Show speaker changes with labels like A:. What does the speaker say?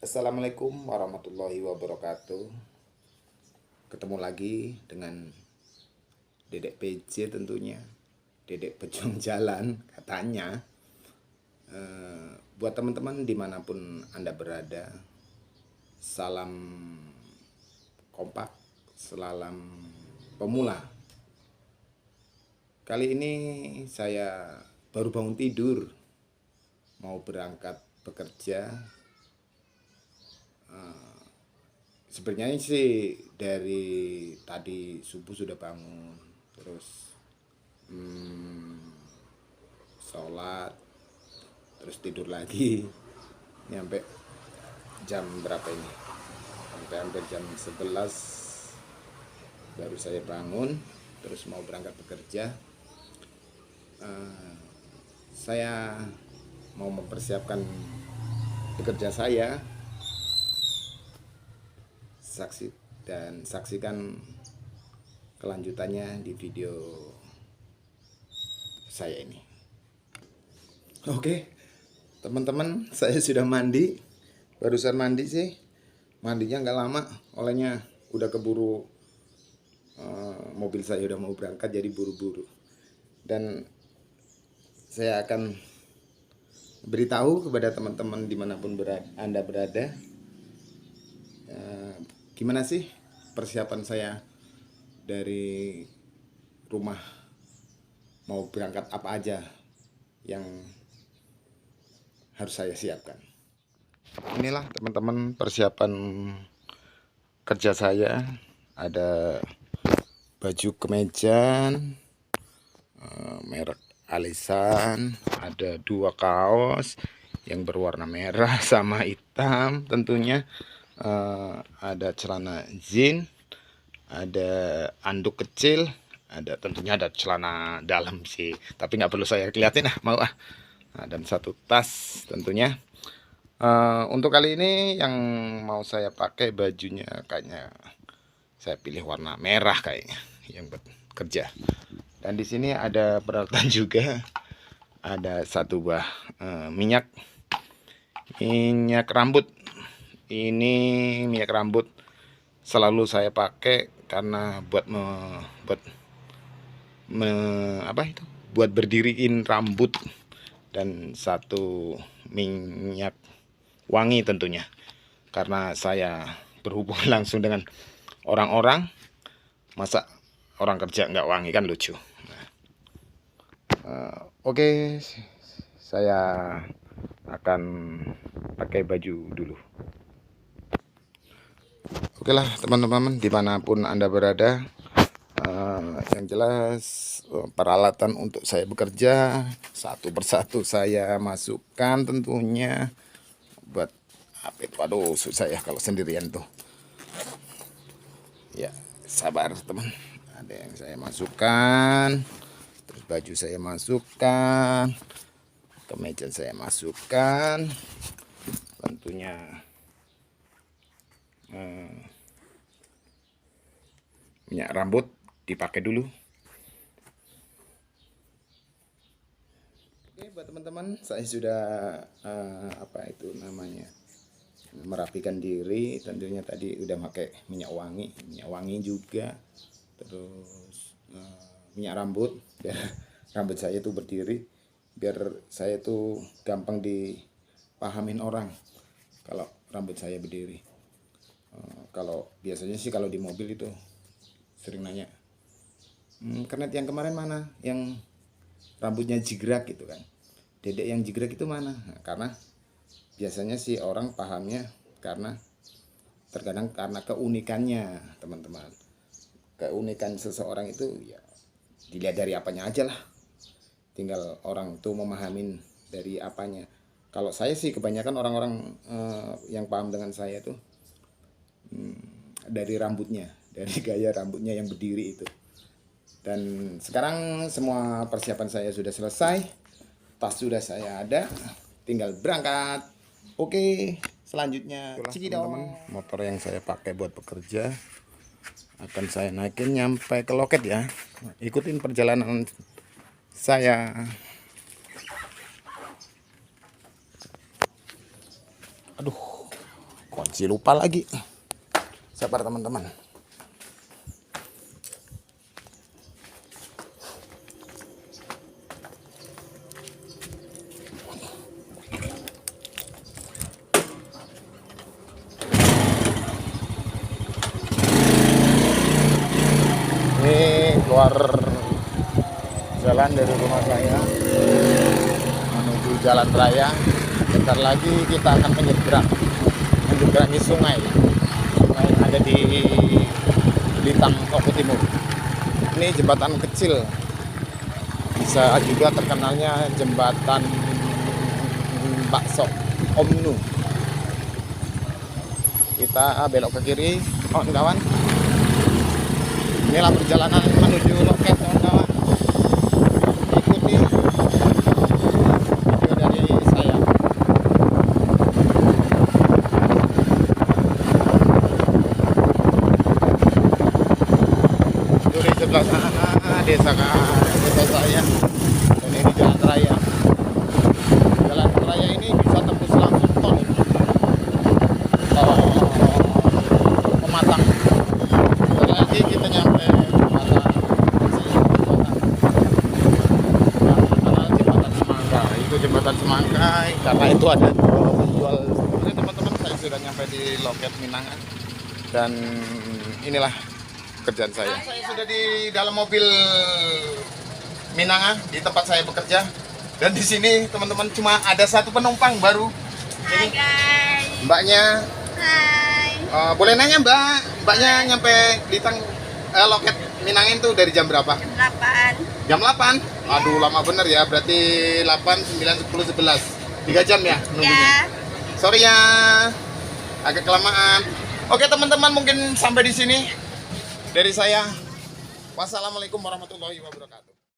A: Assalamualaikum warahmatullahi wabarakatuh. Ketemu lagi dengan Dedek PJ tentunya. Dedek Pejong Jalan katanya. Buat teman-teman dimanapun Anda berada, salam kompak, salam pemula. Kali ini saya baru bangun tidur, mau berangkat bekerja. Sebenarnya sih dari tadi subuh sudah bangun, terus sholat, terus tidur lagi. Ini sampai jam berapa ini? Sampai hampir jam 11 baru saya bangun, terus mau berangkat bekerja. Saya mau mempersiapkan bekerja saya. Saksikan kelanjutannya di video saya ini. Oke, teman-teman, saya sudah mandi. Barusan mandi sih. Mandinya nggak lama, olehnya udah keburu. Mobil saya udah mau berangkat, jadi buru-buru. Dan saya akan beritahu kepada teman-teman dimanapun Anda berada, gimana sih persiapan saya dari rumah mau berangkat, apa aja yang harus saya siapkan. Inilah teman-teman persiapan kerja saya. Ada baju kemeja merek Alisan, ada 2 kaos yang berwarna merah sama hitam tentunya. Ada celana jeans, ada anduk kecil, tentunya ada celana dalam sih, tapi nggak perlu saya kelihatin mau Nah, dan 1 tas tentunya. Untuk kali ini yang mau saya pakai bajunya kayaknya saya pilih warna merah kayaknya yang buat kerja. Dan di sini ada peralatan juga, ada 1 buah minyak rambut. Ini minyak rambut selalu saya pakai karena buat buat berdiriin rambut, dan 1 minyak wangi tentunya, karena saya berhubungan langsung dengan orang-orang. Masa orang kerja nggak wangi, kan lucu. Oke, saya akan pakai baju dulu. Oke lah teman-teman, dimanapun Anda berada, yang jelas peralatan untuk saya bekerja satu persatu saya masukkan tentunya. Buat apa itu, aduh susah ya kalau sendirian tuh ya. Sabar teman, ada yang saya masukkan, terus baju saya masukkan, kemeja saya masukkan tentunya. Minyak rambut dipakai dulu. Oke, buat teman-teman, saya sudah merapikan diri. Tentunya tadi udah pakai minyak wangi juga, terus minyak rambut biar rambut saya tuh berdiri, biar saya tuh gampang dipahamin orang kalau rambut saya berdiri. Kalau biasanya sih kalau di mobil itu sering nanya, kernet yang kemarin mana, yang rambutnya jigrak gitu kan, dedek yang jigrak itu mana. Nah, karena biasanya sih orang pahamnya karena terkadang karena keunikannya teman-teman. Keunikan seseorang itu ya dilihat dari apanya aja lah, tinggal orang tuh memahamin dari apanya. Kalau saya sih kebanyakan orang-orang yang paham dengan saya tuh dari rambutnya, dari gaya rambutnya yang berdiri itu. Dan sekarang semua persiapan saya sudah selesai, tas sudah saya ada, tinggal berangkat. Oke, selanjutnya teman-teman, motor yang saya pakai buat bekerja akan saya naikin nyampe ke loket ya. Ikutin perjalanan saya. Aduh, Kunci lupa lagi. Sabar teman-teman. Ini keluar jalan dari rumah saya menuju jalan raya. Bentar lagi kita akan menyeberangi sungai yang ada di Blitar, Lombok Timur. Ini jembatan kecil, bisa juga terkenalnya jembatan bakso Omnu. Kita belok ke kiri, kawan-kawan. Inilah perjalanan menuju loket, kawan-kawan. Ikuti video dari saya. Itu di sebelah sana desa saya. Dan ini jalan raya. Jalan raya ini bisa tembus langsung tol. Pematang. Lagi kita nyampe jembatan Semangkai, karena itu ada penjual. Ini teman-teman, saya sudah nyampe di loket Minangan dan inilah kerjaan saya. Saya sudah di dalam mobil Minangan di tempat saya bekerja, dan di sini teman-teman cuma ada satu penumpang baru.
B: Hai guys.
A: Mbaknya.
B: Hai.
A: Boleh nanya mbaknya nyampe di loket Minangan tuh dari jam berapa?
B: Jam 8.
A: Jam 8? Aduh, lama bener ya. Berarti 8, 9, 10, 11. 3 jam ya nunggunya?
B: Ya.
A: Sorry ya, agak kelamaan. Oke teman-teman, mungkin sampai di sini dari saya. Wassalamualaikum warahmatullahi wabarakatuh.